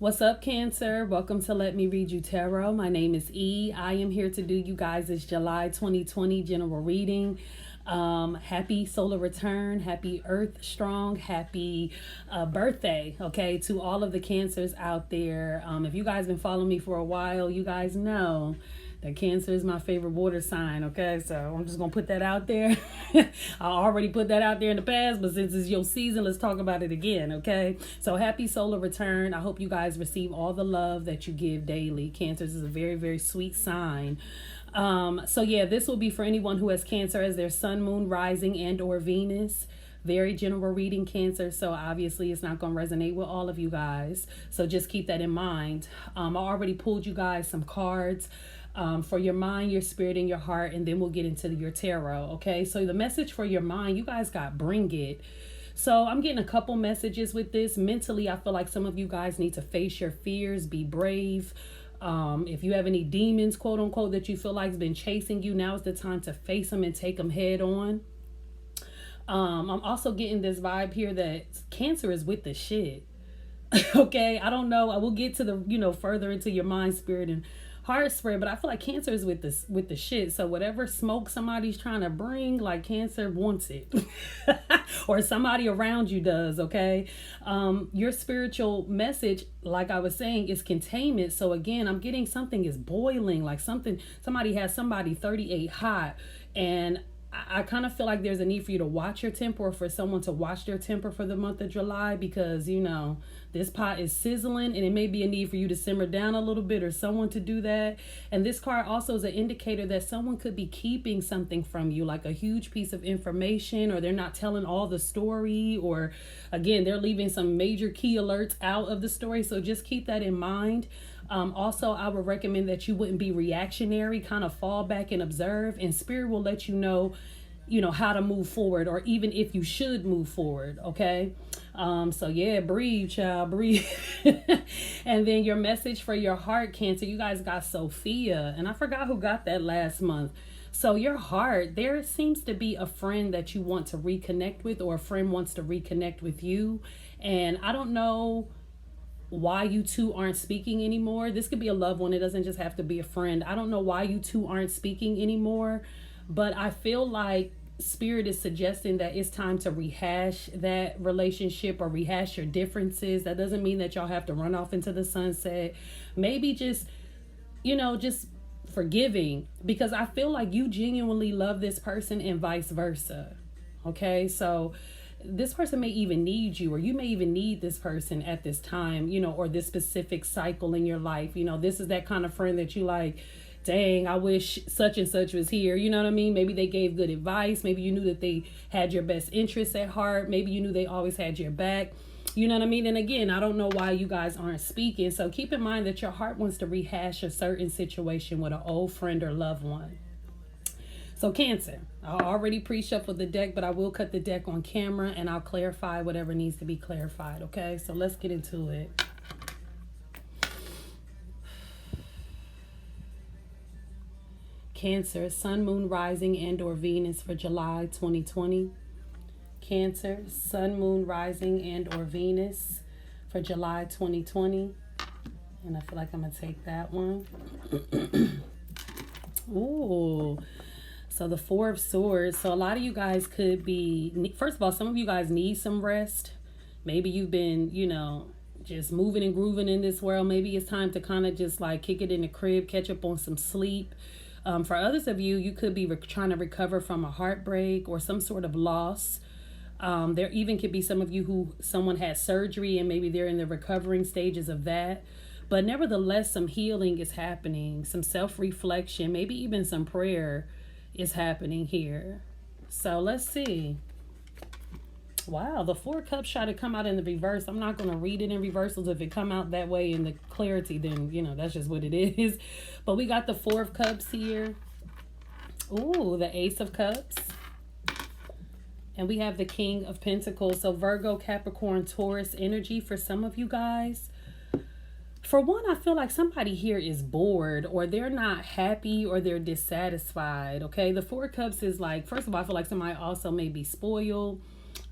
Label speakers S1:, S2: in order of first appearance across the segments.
S1: What's up, Cancer? Welcome to Let Me Read You Tarot. My name is E. I am here to do you guys' July 2020 general reading. Happy solar return, happy earth strong, happy birthday, okay, to all of the Cancers out there. If you guys been following me for a while, you guys know that Cancer is my favorite water sign, okay? So I'm just going to put that out there. I already put that out there in the past, but since it's your season, let's talk about it again, okay? So happy solar return. I hope you guys receive all the love that you give daily. Cancer is a very, very sweet sign. So yeah, this will be for anyone who has Cancer as their sun, moon, rising, and or Venus. Very general reading, Cancer, so obviously it's not going to resonate with all of you guys. So just keep that in mind. I already pulled you guys some cards for your mind, your spirit, and your heart, and then we'll get into your tarot, okay? So the message for your mind, you guys got bring it. So I'm getting a couple messages with this. Mentally, I feel like some of you guys need to face your fears, be brave. If you have any demons, quote unquote, that you feel like has been chasing you, now is the time to face them and take them head on. I'm also getting this vibe here that Cancer is with the shit. Okay, I don't know. I will get to the, further into your mind, spirit, and heart spread, but I feel like Cancer is with the shit. So whatever smoke somebody's trying to bring, like Cancer wants it. Or somebody around you does, okay? Your spiritual message, like I was saying, is containment. So again, I'm getting something is boiling, like somebody has somebody 38 hot, and I kind of feel like there's a need for you to watch your temper, or for someone to watch their temper for the month of July, because, this pot is sizzling and it may be a need for you to simmer down a little bit, or someone to do that. And this card also is an indicator that someone could be keeping something from you, like a huge piece of information, or they're not telling all the story, or again, they're leaving some major key alerts out of the story. So just keep that in mind. Also, I would recommend that you wouldn't be reactionary, kind of fall back and observe, and spirit will let you know how to move forward, or even if you should move forward, okay? So yeah, breathe, child, breathe. And then your message for your heart, Cancer, you guys got Sophia, and I forgot who got that last month. So your heart, there seems to be a friend that you want to reconnect with, or a friend wants to reconnect with you, and I don't know why you two aren't speaking anymore. This could be a loved one. It doesn't just have to be a friend. I don't know why you two aren't speaking anymore, but I feel like spirit is suggesting that it's time to rehash that relationship, or rehash your differences. That doesn't mean that y'all have to run off into the sunset. Maybe just forgiving, because I feel like you genuinely love this person and vice versa. Okay, so this person may even need you, or you may even need this person at this time, or this specific cycle in your life. This is that kind of friend that you like, dang, I wish such and such was here. You know what I mean? Maybe they gave good advice. Maybe you knew that they had your best interests at heart. Maybe you knew they always had your back. You know what I mean? And again, I don't know why you guys aren't speaking. So keep in mind that your heart wants to rehash a certain situation with an old friend or loved one. So Cancer, I already pre-shuffled the deck, but I will cut the deck on camera and I'll clarify whatever needs to be clarified, okay? So let's get into it. Cancer, sun, moon, rising, and or Venus for July 2020. Cancer, sun, moon, rising, and or Venus for July 2020. And I feel like I'm going to take that one. Ooh. So the Four of Swords. So a lot of you guys could be, first of all, some of you guys need some rest. Maybe you've been, just moving and grooving in this world. Maybe it's time to kind of just like kick it in the crib, catch up on some sleep. For others of you, you could be trying to recover from a heartbreak or some sort of loss. There even could be some of you who someone had surgery and maybe they're in the recovering stages of that. But nevertheless, some healing is happening, some self-reflection, maybe even some prayer is happening here. So let's see. Wow, the Four of Cups try to come out in the reverse. I'm not going to read it in reversals. If it come out that way in the clarity, then, that's just what it is. But we got the Four of Cups here. Ooh, the Ace of Cups. And we have the King of Pentacles. So Virgo, Capricorn, Taurus energy for some of you guys. For one, I feel like somebody here is bored, or they're not happy, or they're dissatisfied, okay? The Four of Cups is like, first of all, I feel like somebody also may be spoiled.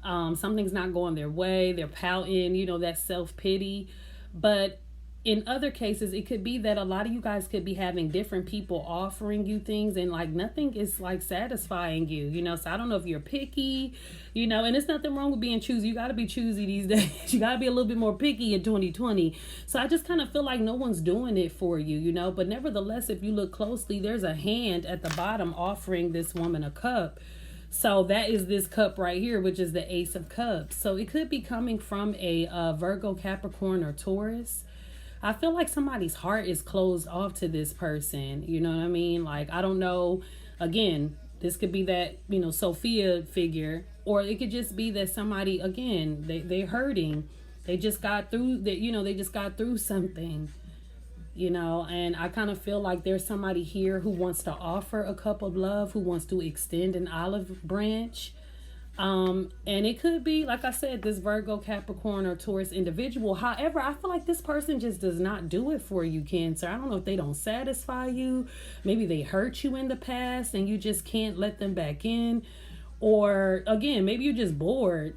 S1: Something's not going their way. They're pouting, that self-pity. But in other cases, it could be that a lot of you guys could be having different people offering you things, and like nothing is like satisfying you, you know. So I don't know if you're picky, you know, and there's nothing wrong with being choosy. You got to be choosy these days. You got to be a little bit more picky in 2020. So I just kind of feel like no one's doing it for you, you know. But nevertheless, if you look closely, there's a hand at the bottom offering this woman a cup. So that is this cup right here, which is the Ace of Cups. So it could be coming from a Virgo, Capricorn, or Taurus. I feel like somebody's heart is closed off to this person. You know what I mean? Like, I don't know. Again, this could be that, you know, Sophia figure. Or it could just be that somebody, again, they're hurting. They just got through that, you know, they just got through something. You know, and I kind of feel like there's somebody here who wants to offer a cup of love, who wants to extend an olive branch. And it could be, like I said, this Virgo, Capricorn, or Taurus individual. However, I feel like this person just does not do it for you, Cancer. I don't know if they don't satisfy you. Maybe they hurt you in the past and you just can't let them back in. Or again, maybe you're just bored.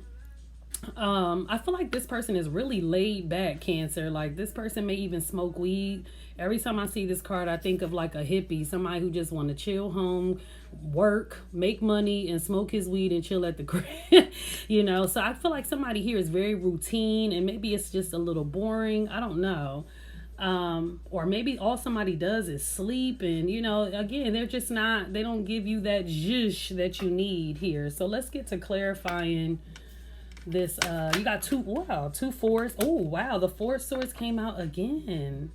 S1: I feel like this person is really laid back, Cancer. Like, this person may even smoke weed. Every time I see this card, I think of like a hippie, somebody who just want to chill home, work, make money, and smoke his weed and chill at the crib. You know, so I feel like somebody here is very routine, and maybe it's just a little boring. I don't know. Or maybe all somebody does is sleep, and you know, again, they're just not, they don't give you that zhuzh that you need here. So let's get to clarifying this. You got two fours. Oh wow, the Four of Swords came out again.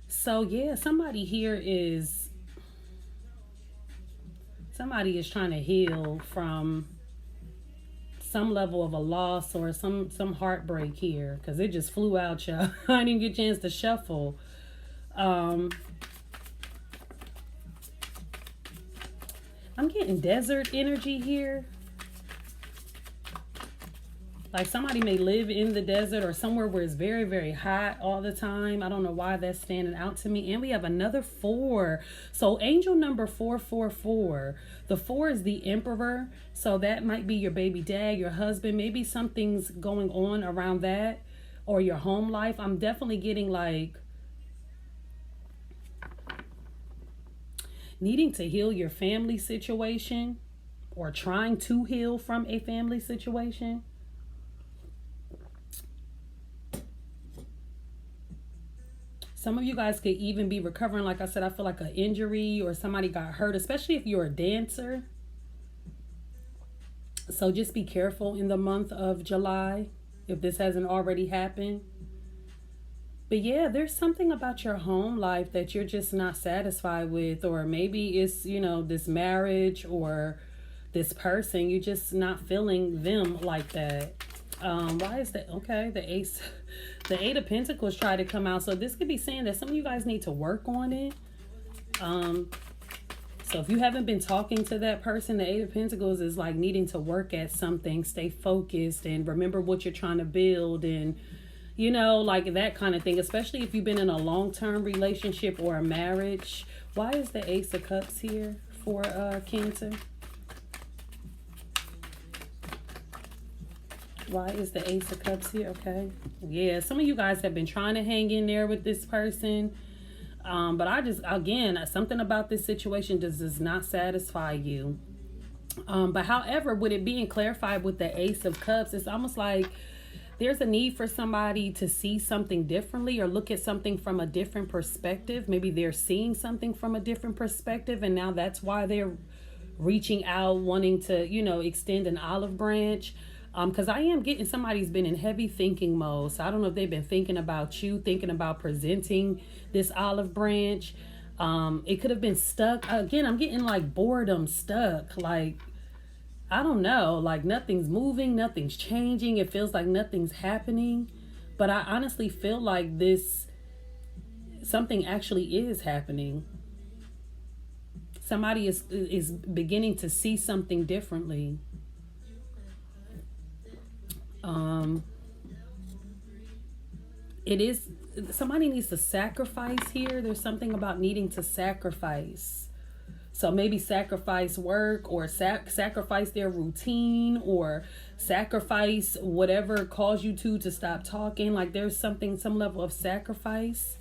S1: So yeah, somebody is trying to heal from some level of a loss or some heartbreak here, because it just flew out, y'all. I didn't get a chance to shuffle. I'm getting desert energy here. Like, somebody may live in the desert or somewhere where it's very, very hot all the time. I don't know why that's standing out to me. And we have another 4. So angel number 444. The 4 is the Emperor. So that might be your baby dad, your husband. Maybe something's going on around that, or your home life. I'm definitely getting like needing to heal your family situation, or trying to heal from a family situation. Some of you guys could even be recovering, like I said, I feel like an injury or somebody got hurt, especially if you're a dancer. So just be careful in the month of July if this hasn't already happened. But yeah, there's something about your home life that you're just not satisfied with, or maybe it's, you know, this marriage or this person, you're just not feeling them like that. Why is that? Okay, the Eight of Pentacles tried to come out. So this could be saying that some of you guys need to work on it. So if you haven't been talking to that person, the Eight of Pentacles is like needing to work at something, stay focused, and remember what you're trying to build, and you know, like that kind of thing, especially if you've been in a long-term relationship or a marriage. Why is the Ace of Cups here for Cancer? Why is the Ace of Cups here? Okay. Yeah, some of you guys have been trying to hang in there with this person. But I just, again, something about this situation just does not satisfy you. But however, with it being clarified with the Ace of Cups, it's almost like there's a need for somebody to see something differently or look at something from a different perspective. Maybe they're seeing something from a different perspective, and now that's why they're reaching out, wanting to, you know, extend an olive branch. Because I am getting somebody's been in heavy thinking mode. So I don't know if they've been thinking about you, thinking about presenting this olive branch. It could have been stuck. Again, I'm getting like boredom, stuck. Like, I don't know, like nothing's moving, nothing's changing. It feels like nothing's happening. But I honestly feel like something actually is happening. Somebody is beginning to see something differently. It is, somebody needs to sacrifice here. There's something about needing to sacrifice. So maybe sacrifice work, or sacrifice their routine, or sacrifice whatever caused you to stop talking. Like there's some level of sacrifice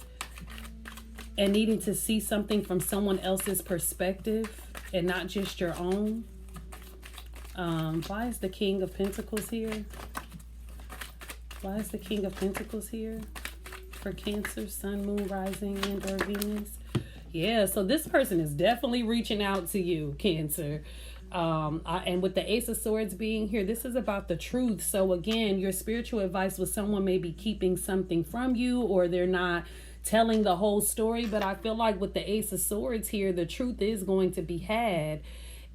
S1: and needing to see something from someone else's perspective and not just your own. Why is the King of Pentacles here? Why is the King of Pentacles here for Cancer, Sun, Moon, Rising, and or Venus? Yeah, so this person is definitely reaching out to you, Cancer. And with the Ace of Swords being here, this is about the truth. So again, your spiritual advice was someone may be keeping something from you, or they're not telling the whole story. But I feel like with the Ace of Swords here, the truth is going to be had.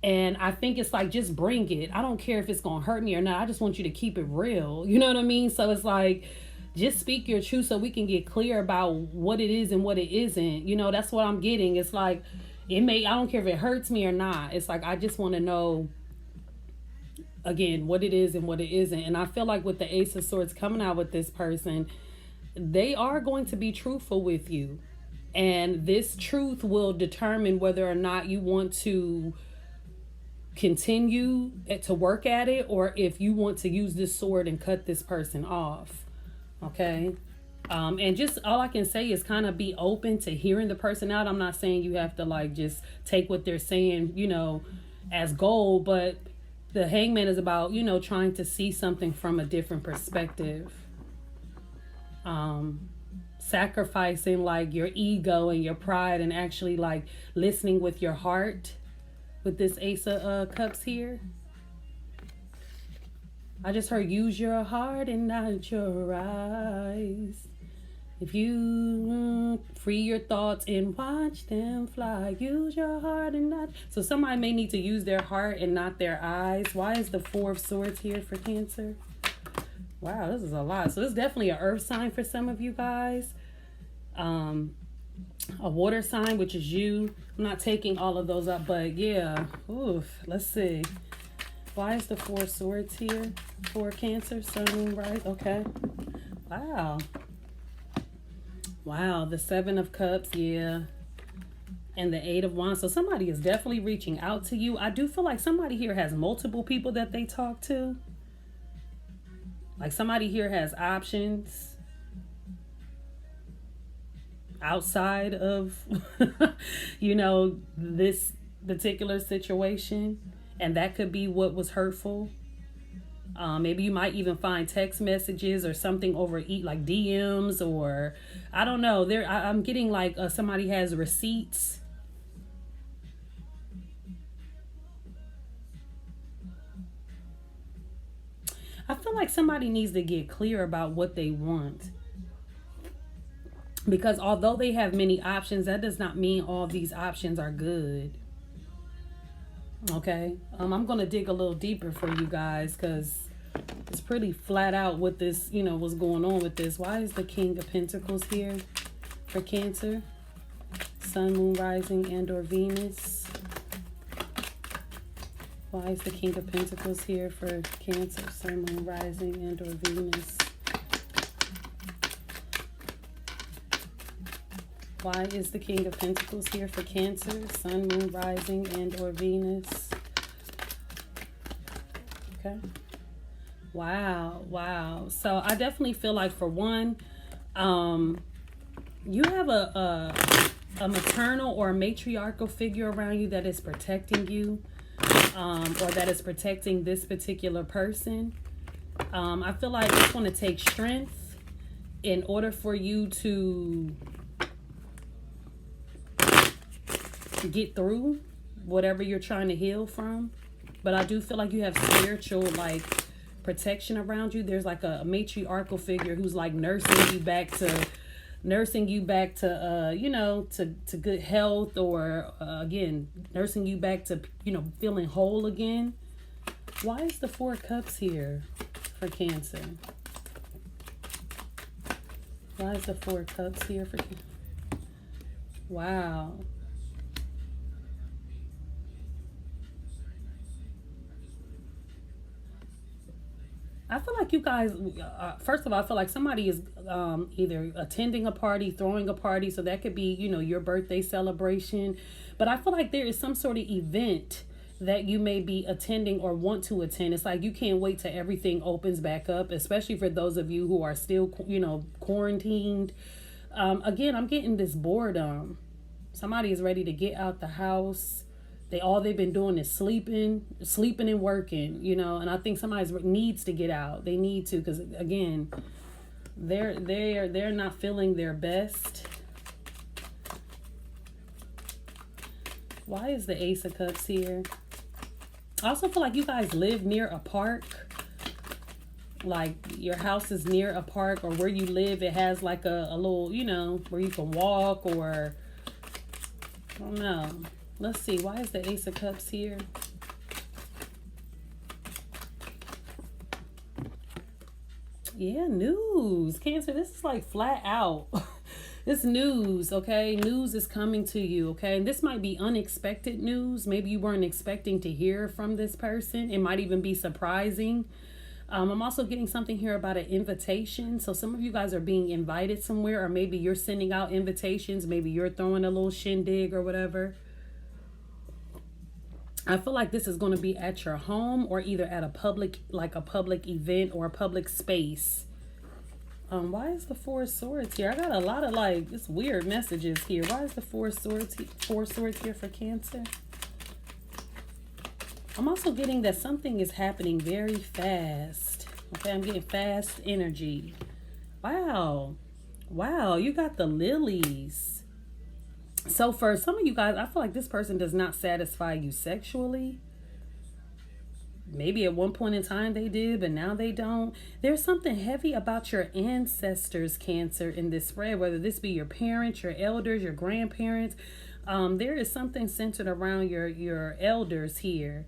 S1: And I think it's like, just bring it. I don't care if it's going to hurt me or not. I just want you to keep it real. You know what I mean? So it's like, just speak your truth so we can get clear about what it is and what it isn't. You know, that's what I'm getting. It's like, I don't care if it hurts me or not. It's like, I just want to know, again, what it is and what it isn't. And I feel like with the Ace of Swords coming out with this person, they are going to be truthful with you. And this truth will determine whether or not you want to continue to work at it, or if you want to use this sword and cut this person off. Okay. And just all I can say is kind of be open to hearing the person out. I'm not saying you have to like just take what they're saying, you know, as gold, but the Hangman is about, you know, trying to see something from a different perspective. Sacrificing like your ego and your pride, and actually like listening with your heart. With this Ace of Cups here, I just heard use your heart and not your eyes. If you free your thoughts and watch them fly, use your heart and not. So somebody may need to use their heart and not their eyes. Why is the Four of Swords here for Cancer? Wow, this is a lot. So this is definitely an earth sign for some of you guys. A water sign, which is you. I'm not taking all of those up, but yeah. Oof. Let's see. Why is the Four of Swords here for Cancer, Sun, Moon, Rise? Okay. Wow. Wow. The Seven of Cups. Yeah. And the Eight of Wands. So somebody is definitely reaching out to you. I do feel like somebody here has multiple people that they talk to. Like somebody here has options outside of, you know, this particular situation. And that could be what was hurtful. Maybe you might even find text messages or something over like DMs, or I don't know. I'm getting like somebody has receipts. I feel like somebody needs to get clear about what they want. Because although they have many options, that does not mean all these options are good. Okay. I'm going to dig a little deeper for you guys, because it's pretty flat out what this, you know, what's going on with this. Why is the King of Pentacles here for Cancer? Sun, Moon, Rising, and or Venus. Why is the King of Pentacles here for Cancer, Sun, Moon, Rising, and or Venus? Why is the King of Pentacles here for Cancer, Sun, Moon, Rising, and or Venus? Okay. Wow, wow. So I definitely feel like, for one, you have a maternal or a matriarchal figure around you that is protecting you, or that is protecting this particular person. I feel like it's going to take strength in order for you to get through whatever you're trying to heal from. But I do feel like you have spiritual like protection around you. There's like a matriarchal figure who's like nursing you back to you know, to good health, or again, nursing you back to, you know, feeling whole again. Why is the Four of Cups here for Cancer? Why is the Four of Cups here for Cancer? Wow. I feel like you guys, first of all, I feel like somebody is either attending a party, throwing a party. So that could be, your birthday celebration. But I feel like there is some sort of event that you may be attending or want to attend. It's like you can't wait till everything opens back up, especially for those of you who are still, quarantined. Again, I'm getting this boredom. Somebody is ready to get out the house. They've been doing is sleeping and working, and I think somebody needs to get out. They need to, because again, they're not feeling their best. Why is the Ace of Cups here? I also feel like you guys live near a park. Like your house is near a park, or where you live, it has like a little, where you can walk, or I don't know. Let's see. Why is the Ace of Cups here? Yeah, news. Cancer, this is like flat out. This news, okay? News is coming to you, okay? And this might be unexpected news. Maybe you weren't expecting to hear from this person. It might even be surprising. I'm also getting something here about an invitation. So some of you guys are being invited somewhere, or maybe you're sending out invitations. Maybe you're throwing a little shindig or whatever. I feel like this is going to be at your home, or either at a public event or a public space. Why is the Four of Swords here? I got a lot of it's weird messages here. Why is the Four of Swords here for Cancer? I'm also getting that something is happening very fast. Okay, I'm getting fast energy. Wow, you got the lilies. So for some of you guys, I feel like this person does not satisfy you sexually. Maybe at one point in time they did, but now they don't. There's something heavy about your ancestors, Cancer, in this spread, whether this be your parents, your elders, your grandparents. There is something centered around your elders here.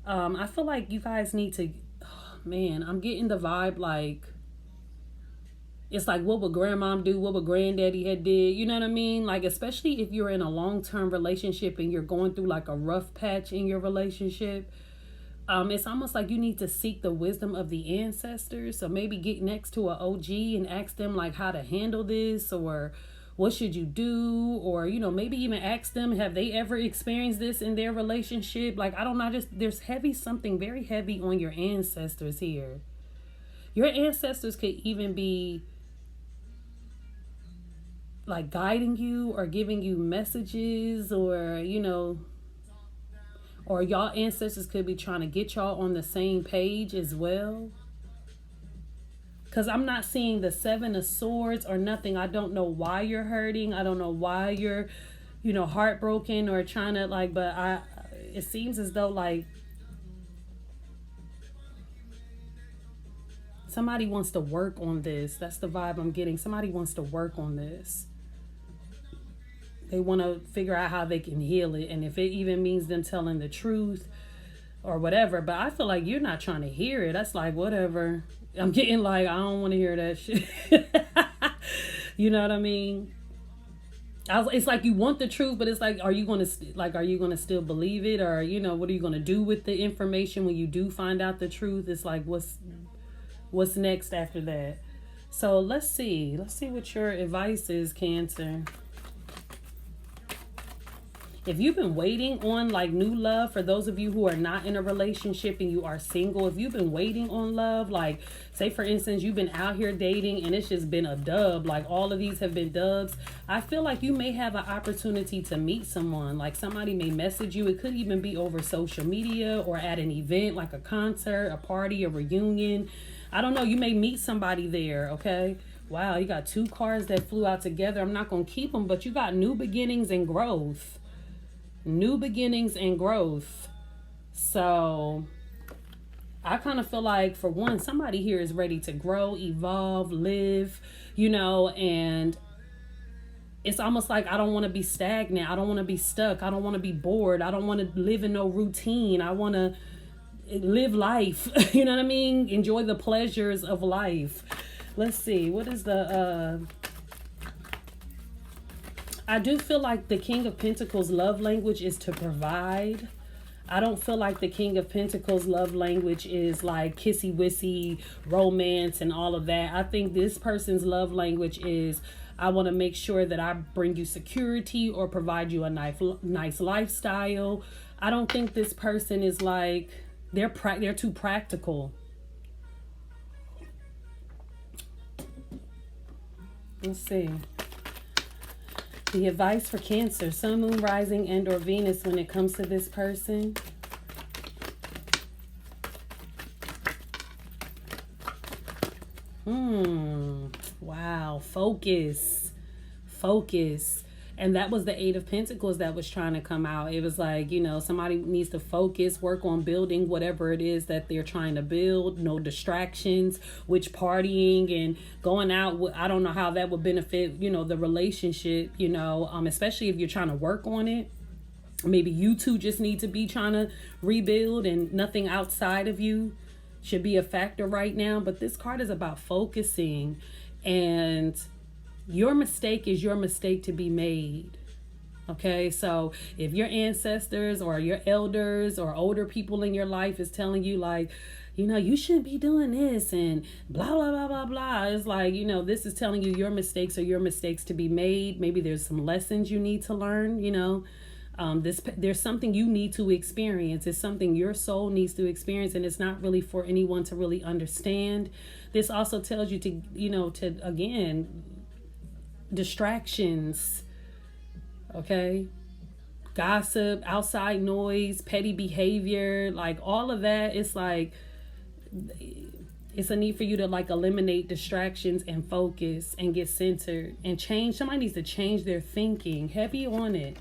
S1: I feel like you guys need to, I'm getting the vibe like, it's like, what would grandmom do? What would granddaddy had did? You know what I mean? Like, especially if you're in a long-term relationship and you're going through like a rough patch in your relationship. It's almost like you need to seek the wisdom of the ancestors. So maybe get next to an OG and ask them like how to handle this, or what should you do? Or, maybe even ask them, have they ever experienced this in their relationship? Like, I don't know, there's something very heavy on your ancestors here. Your ancestors could even be like guiding you or giving you messages, or or y'all ancestors could be trying to get y'all on the same page as well, because I'm not seeing the Seven of Swords or nothing. I don't know why you're hurting. I don't know why you're heartbroken or trying to but it seems as though like somebody wants to work on this. That's the vibe I'm getting. Somebody wants to work on this. They want to figure out how they can heal it. And if it even means them telling the truth or whatever. But I feel like you're not trying to hear it. That's like, whatever. I'm getting like, I don't want to hear that shit. You know what I mean? It's like you want the truth, but it's like, are you going to still believe it? Or, what are you going to do with the information when you do find out the truth? It's like, what's next after that? So let's see what your advice is, Cancer. If you've been waiting on like new love, for those of you who are not in a relationship and you are single, if you've been waiting on love, like say for instance, you've been out here dating and it's just been a dub, like all of these have been dubs, I feel like you may have an opportunity to meet someone. Like somebody may message you. It could even be over social media or at an event, like a concert, a party, a reunion. I don't know. You may meet somebody there, okay? Wow, you got two cards that flew out together. I'm not going to keep them, but you got new beginnings and growth. New beginnings and growth. So I kind of feel like, for one, somebody here is ready to grow, evolve, live, and it's almost like, I don't want to be stagnant. I don't want to be stuck. I don't want to be bored. I don't want to live in no routine. I want to live life. You know what I mean? Enjoy the pleasures of life. Let's see. What is the... I do feel like the King of Pentacles love language is to provide. I don't feel like the King of Pentacles love language is like kissy wissy romance and all of that. I think this person's love language is, I want to make sure that I bring you security or provide you a nice lifestyle. I don't think this person is like, they're too practical. Let's see. The advice for Cancer, Sun, Moon, Rising, and or Venus when it comes to this person. Wow. Focus. And that was the Eight of Pentacles that was trying to come out. It was like, somebody needs to focus, work on building whatever it is that they're trying to build. No distractions, which partying and going out, I don't know how that would benefit, the relationship, especially if you're trying to work on it. Maybe you two just need to be trying to rebuild and nothing outside of you should be a factor right now. But this card is about focusing, and your mistake is your mistake to be made. Okay, so if your ancestors or your elders or older people in your life is telling you like, you shouldn't be doing this and blah, blah, blah, blah, blah. It's like, this is telling you your mistakes are your mistakes to be made. Maybe there's some lessons you need to learn, there's something you need to experience. It's something your soul needs to experience, and it's not really for anyone to really understand. This also tells you to, again, distractions, okay, gossip, outside noise, petty behavior, like all of that. It's like, it's a need for you to like eliminate distractions and focus and get centered and change. Somebody needs to change their thinking. Heavy on it.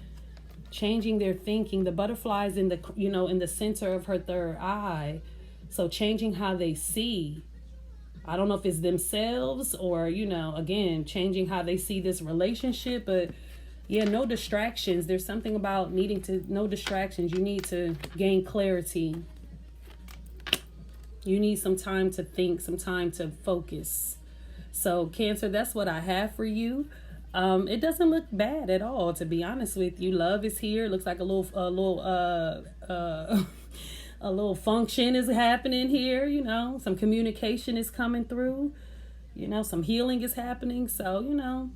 S1: Changing their thinking. The butterfly's in the, in the center of her third eye. So changing how they see. I don't know if it's themselves or, again, changing how they see this relationship. But yeah, no distractions. There's something about no distractions. You need to gain clarity. You need some time to think, some time to focus. So Cancer, that's what I have for you. It doesn't look bad at all, to be honest with you. Love is here. It looks like a little function is happening here, some communication is coming through, some healing is happening. So,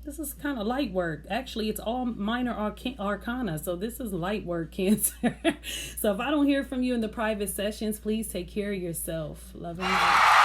S1: this is kind of light work. Actually, it's all minor arcana. So this is light work, Cancer. So if I don't hear from you in the private sessions, please take care of yourself. Love and light.